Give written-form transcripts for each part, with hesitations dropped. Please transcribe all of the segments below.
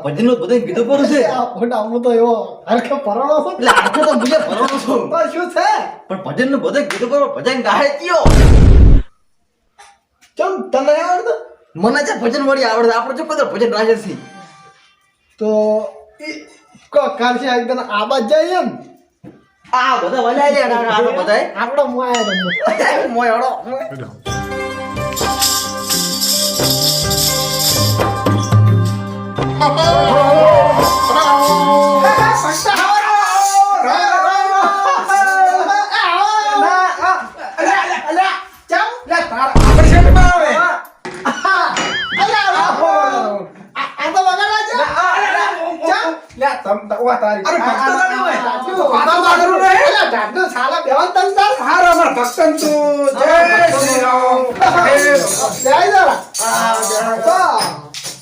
ભજન નું બધું કીધું પડું છે. ફોટા હું તો એવો હરખે પરણો છું. એટલે આખો તો મુજે ભરવાનો છું. તો શું છે? પણ ભજન નું બધું કીધું પડું ભજન ગાહે કયો. ચમ તને આવડતું? મને છે ભજન વળી આવડે આપણે જો કદર ભજન રાજે છે. તો કાલ છે એકદમ આબાદ જાય એમ. આ બધા વલાય લે આ તો બધાય આપણો મોયા રમવો. મોય હડો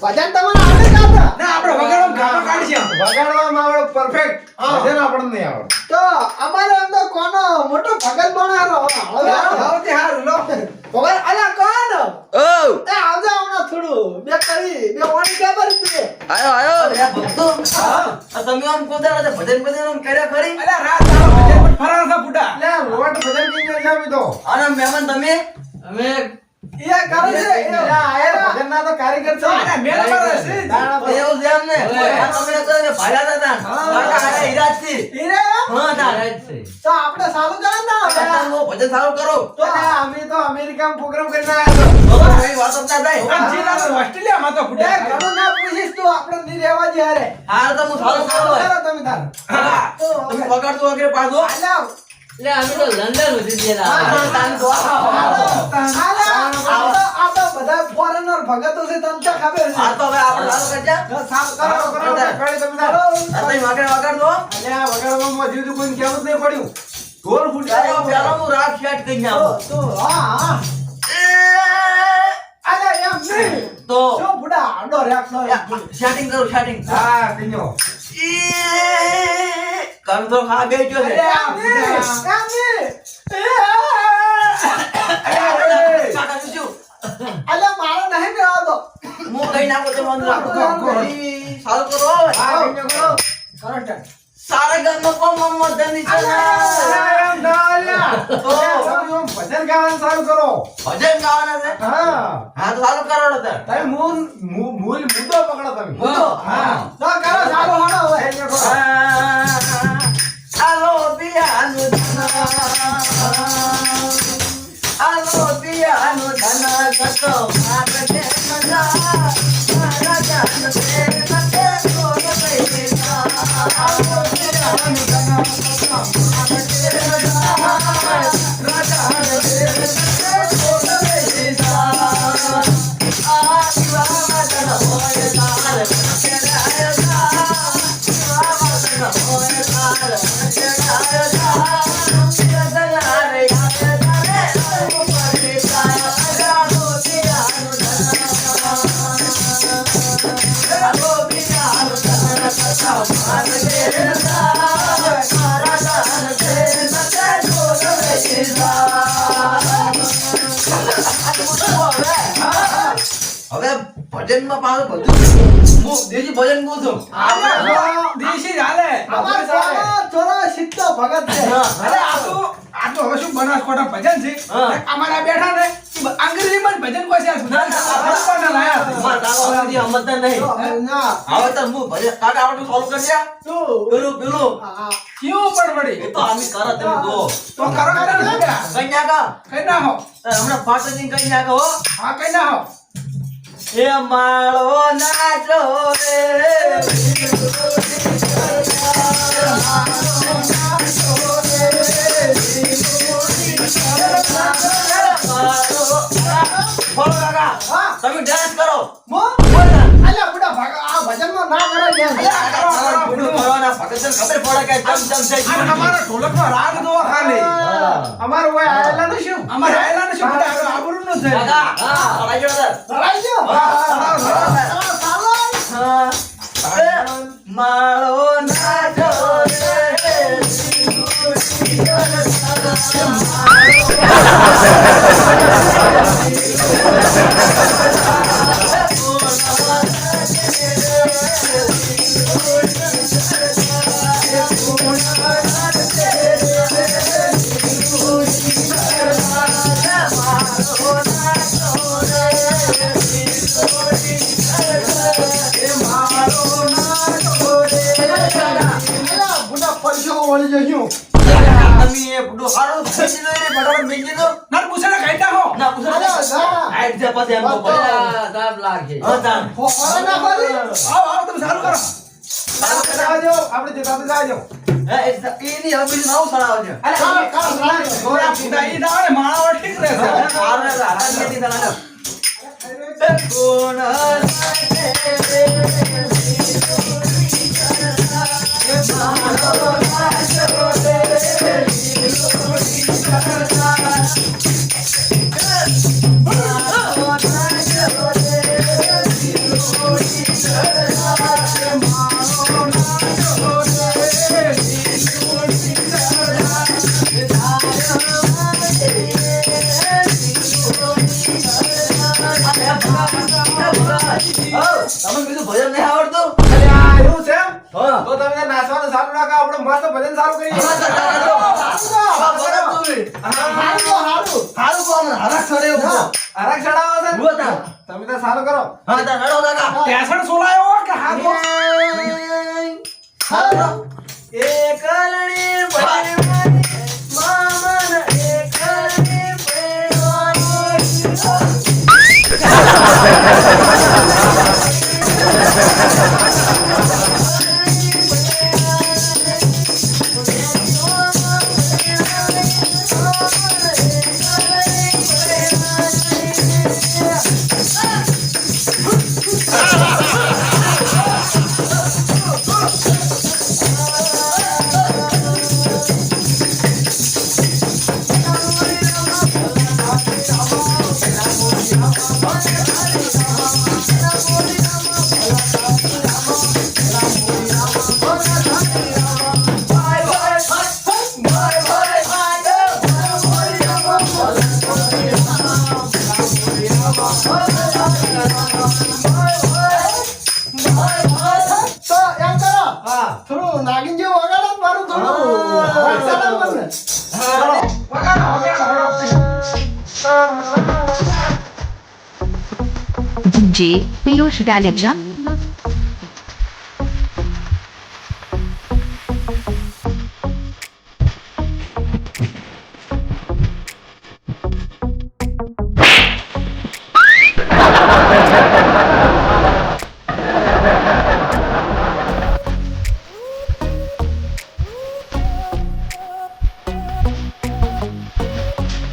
ભજન તમારે આવડે કાકા? ના આપણે વગાડવામાં ગામમાં કાઢીશું. વગાડવામાં આવડે પરફેક્ટ. ભજન આપણને નહીં આવડે. તો અમારે એમ તો કોનો મોટો ભગત બનારો હવે સૌથી હારું લો. ભગત અલા કોણ ઓ એ આવજો હમણાં થોડું બે કરી બે ઓણી કે ભરી આયો રે ભક્તો આ તમે આમ કોદાળા છે ભજન ભજન આમ કર્યા ખરી અલા રાત તારો ભજન પણ ફરાર થા ફૂટા. લે રોટ ભજન કઈ છે અમે તો અને મહેમાન તમે અમે એ કરે છે એ આયા ભજન ના તો કારીગર છે અરે મેલા મારે છે. એવું છે એમ ને આ તમે તો એને ભાડ્યા હતા કાકા આયા હીરાજ થી હીરે હા તા તો આપણે સારું કરે ને ભજન સારું કરો તો અમે તો અમેરિકામાં પ્રોગ્રામ કરીને આયા તો કઈ વાત જ ના થાય આમ જિલ્લા તો ઓસ્ટ્રેલિયામાં તો તો એ ફૂટા. ઘણું ના પૂછીશ તું આપણે ની રહેવા દે હારે હાલ તો હું સારું કરો કરો તમે તાર હા. તો તમે વગાડતો વગેરે પાડો આલા એટલે અમે તો લંડન સુધી ગયેલા હા, હતા. હા. તાન તો આ તો બધા ફોરેનર ભગતો છે તને તો ખબર છે આ તો હવે આપણે સારું કરજા સાફ કરો કરી તમે તાર. આ તમે વગાડો અલ્યા વગાડવામાં હજુ તો કોઈ કહેવું જ નહીં પડ્યું. ઢોલ ફૂટ્યા. પેલા હું રાગ સેટ કરી નાખું તો હા અલે એમ નહીં તો શું બુડા આડો રાખનો સેટિંગ કરો સેટિંગ હા કીધો. કામ તો ખા ગઈ ગયો છે કાકા શું અલે મારો નહીં મેળવો તો હું કઈ નાખો તો મને રાખો સારું કરો હવે હા કીધો કરો. કરો સ્ટાર્ટ સારા ગામમાં કોમ મદની છે એમ ના અલ્યા. તો ભજન ગાવાનું ચાલુ કરો. ભજન ગાવાના છે હા હા તો સારું કરો ને તાર તમે મૂળ મુદ્દો પકડો તમે. મુદ્દો? હા. તો કરો સારું હાડો હવે આલો પિયાનું ધન આલો પિયાનું ધન કતો મારતે મજા મારા જાન તે નતે કોર પૈસા આલો પિયાનું ધન કતો મારતે મજા રાજા તે નતે કોર પૈસા આ દિવાના હોય તાર કેરાયા હવે ભજનમાં પાછું બધું હું દેશી ભજન કહું છું દેશી ચાલે. અમાર ગામમાં થોડો સિદ્ધો ભગત છે અરે આ તો હવે શું બનાસકાંઠા ભજન છે. હા. અમારા બેઠા ને અંગ્રેજીમાં જ ભજન કોઈ છે. ભગવાનના લાયા છે. મારા કાકા સુધી સમજતા નહીં ના હવે તો હું ભજન કાકા આવડું સોલ્વ કરી દે તું પેલું કેવું પણ વળી. એ તો આમી કરે તમે જો તો કરો કરો ને બેટા. કઈ નાખા કઈ ના હો. હમણાં પાટજી કઈ નાખો હો હા કઈ ના હો. એ માળો નાચો રે બોલો કાકા તમે ડાન્સ કરો મો બોલ ના અલ્યા બુડા ભાગા આ ભજનમાં ના કરે છે ભગતને ખબર પડે કે ચમ ચમ છે આ અમારો ઢોલકનો રાગ જોવો ખાલી. અમારો ઓય આયેલા ને શું અમારે આયેલાને શું બધા હવે આબરૂનું છે. કાકા હા પડાઈ ગયો સર લડાઈ ગયો ચાલો માળો નાચો રે વળી જશું. તમે એ બુડો હારો થઈ ગયો રે ફટાફટ મેકી દીધો. ના પૂછે ને કાઢતા હો ના પૂછો અરે, ના. આઈ જા પછી એમ કહો. અલ્યા, તાપ લાગે. હા તાન. ફોફારા ના પાડી. આવો તમે ચાલુ કરો જાજો, આપણે જતા તો જાજો. હે એની હવે બીજું નવું સડાવજો. અરે કામ, કામ, કામ. ગોળા ફૂટા ઈ ના આવે માળાઓ ઠીક રહેશે આરે રાતા મેથી સડાવજો. કોણ તમે બીજું ભજન નહીં આવડતું? અરે, આ એવું છે એમ? હા. તો તમે નાચવાનું ચાલુ રાખો, આપણે મસ્ત ભજન ચાલુ કરીએ. હારું. હારું કોણ હરખ ચડે એવું કહો. હરાક ચડાવો છે? ઉભો થા. તમે તો સારું કરો. હા તાર રડો કાકા. ટેશન સોલાયો કે હાથ હારું. એકલણી પડવાની મામન એકલણી પડવાની. તો એમ કરો. હા. થોડું નાગિન જેવું વગાડો ને મારું થોડું. હરાક ચડાવો ને. DJ Piyush Galaja.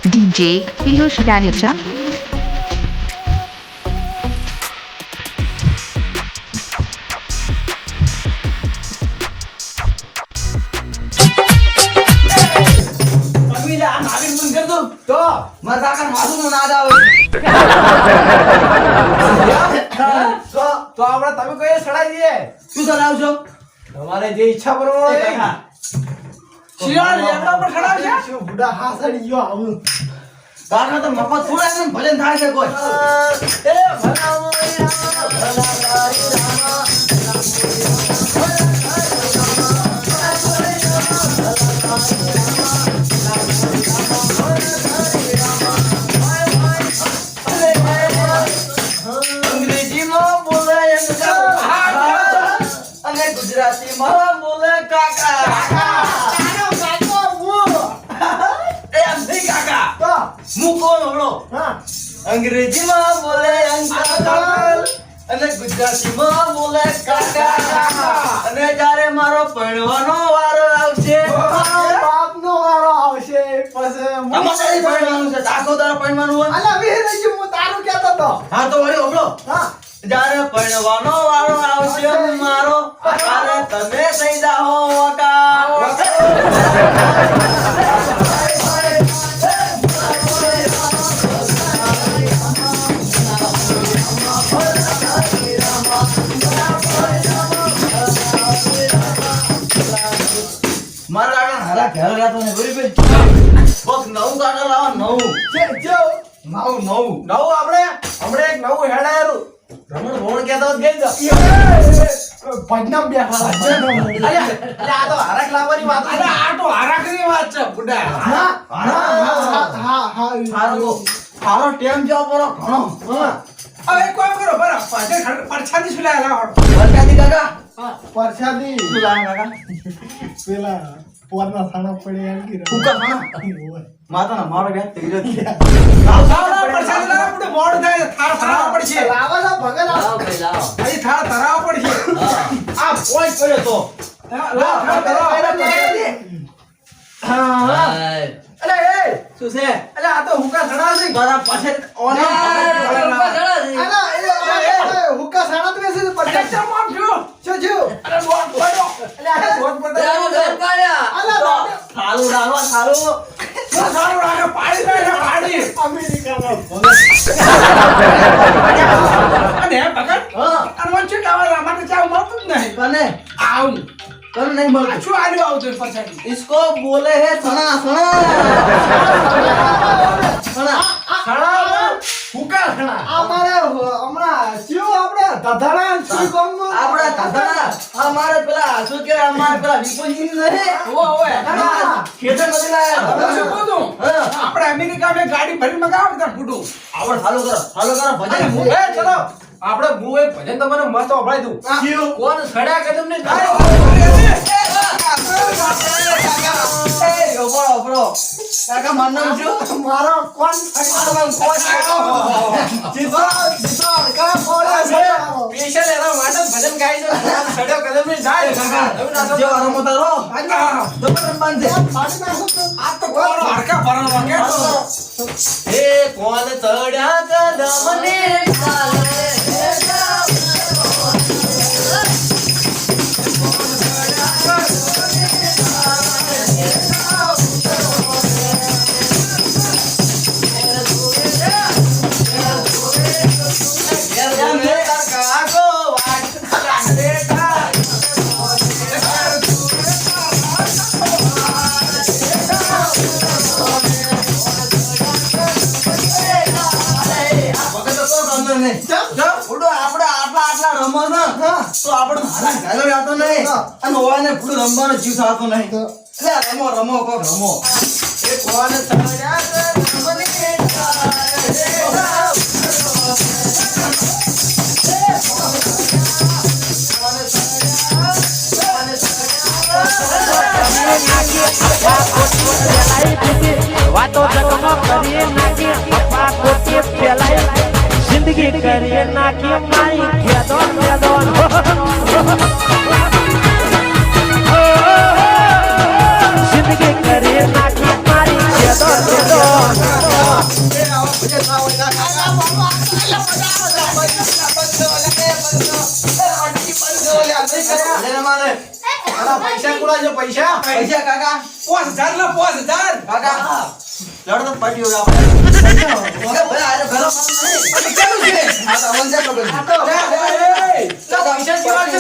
DJ Piyush Galaja. તમે લે આ નાગિન બંધ કર દો. તો મારા કાકાને માથુંનું નાદ આવે. તો આપણે તમે કઈ ચડાઈ દઈએ. શું ચડાવશો? તમારે જે ઈચ્છા પ્રમાણે કાકા. શિયાળ લેબડા પર ખડા છે શું બુડા હા સડી ગયો આવું. કાકા તો મફત થોડા છે ને ભજન થાય છે કોઈ. એ ભલામો રામ, ભલાકારી રામ. અંગ્રેજીમાં બોલે એમ કાકા. અને ગુજરાતીમાં બોલે કાકા. એમ નહીં કાકા. તો હું કોણ હમણો? હા અંગ્રેજીમાં બોલે અંકલ અને ગુજરાતીમાં બોલે કાકા. અને જ્યારે મારો ભણવાનો વારો આવશે બાપનો વારો આવશે પછી તમારે ભણવાનું છે. આખો દાડો ભણવાનું હોય. અલા વીરજી હું તારું કહેતો તો. હા તો વળી ઓબળો. હા જ્યારે ભણવાનો વારો આવશે મારો ત્યારે તમે થઈ જાઓ વકા. મારા કાકા હારા ઘેર રહેતો ને બરાબર. બસ નવું કાકા લાવો નવું. નવું નવું. નવું આપણે હમણે એક નવું હેડાયેલું રમણ ભોણ કહેતા હોત ગઈ જા. ભજનમ બેઠા અલ્યા આ તો હરખ લાવવાની વાત અરે આ તો હારાકની વાત છે બુડા હા હારો ટેમ જાવ પડો ઘણો. હવે કોઈ કરો બરા પાછે પરછાદી સુલાય લાવ વરસાદી કાકા પરસાદી શું લાયા કાકા પેલા પોરના થાણા પડે એમ કે હુકા ખાના ઓય. માતાના મારો વ્યાજ થઈ રહ્યો છે લાવ પરસાદી લાવ આપણે મોડું થાય થાળ ધરાવવા પડશે લાવો ને ભગત લાવો ભાઈ લાવો અહીં થાળ ધરાવવા પડશે આ પોઈન્ટ કર્યો તો લાવ થાળ ધરાવવા હા હાય. અલે એ શું છે અલે આ તો હુકા ધરાવ છે તારા પાસે ઓને ઉપર ચડો છે. આના એ હુકા સાણા તો બેસે પરસાદ ચમ આમ જો શું છું અરે બોલ પડો એટલે આ બોલ પડો આવો ઘર પાડ્યા. આલા થાળું રાખો થાળું સારું લાગે પાડી દે પાડી અમેરિકાનો અને હે ભગત હા અને વંચે કાવા માટે ચાવ મળતું જ નહીં કને આવ કને નહીં મળતું શું આલ્યો આવતો પરસાદી इसको बोले है सना सना सना સણા હુકા સણા અમારે હમણાં શું આપણે ધધાડા શું કોમમાં આપડા દાદા અમારે પેલા શું કે અમારે પેલા વિપુલજી નહીં ઓય ઓય ખેતર નથી લાયા હું શું કહું છું? હા. આપણે અમેરિકામાં ગાડી ભરી મગાવો કે ફૂટું આપણે ચાલુ કરો ભજન એ ચલો આપણે હું એક ભજન તમને મસ્ત વભળાઈ દઉં ક્યું? કોણ સડ્યા કદમ ને એ ઓપરો ઓપરો કાકા માનનામ છું મારો કોણ જીતો જીતો કા પોળે છે સ્પેશિયલ એના માટે જ ભજન ગાઈ દો કોણ સડ્યો કદમ ને જાય તમે નાચો. જે રમો તારો હા. દબન બાંધે પાડી નાખો તો આ તો કોણ હડકા ભરણો વાગે એ કોણ ચડ્યા કદમ ને ચાલે. રમો ને તો આપણે મારા ઘરે આવતો નહીં અને ઓવાને પૂરું રમવાનો જીવ થતો નહીં એટલે રમો રમો કોક રમો એ કોણ સડ્યા કદમ ને વાતો જગમો કરીએ નાખી અફા ખોટી ફેલાય જિંદગી કરીએ નાખી મારી ખેદોન ખેદોન જિંદગી કરીએ નાખી મારી ખેદોન ખેદોન પૈસા કુડા છે પૈસા પૈસા કાકા 5000 લા 5000 કાકા લડતો પાટી હોય આપણે ઓકે ભાઈ આજે ઘરો મારું નહીં અને કેનું છે આ તો અવન છે પકડ એ પૈસા કેવા છે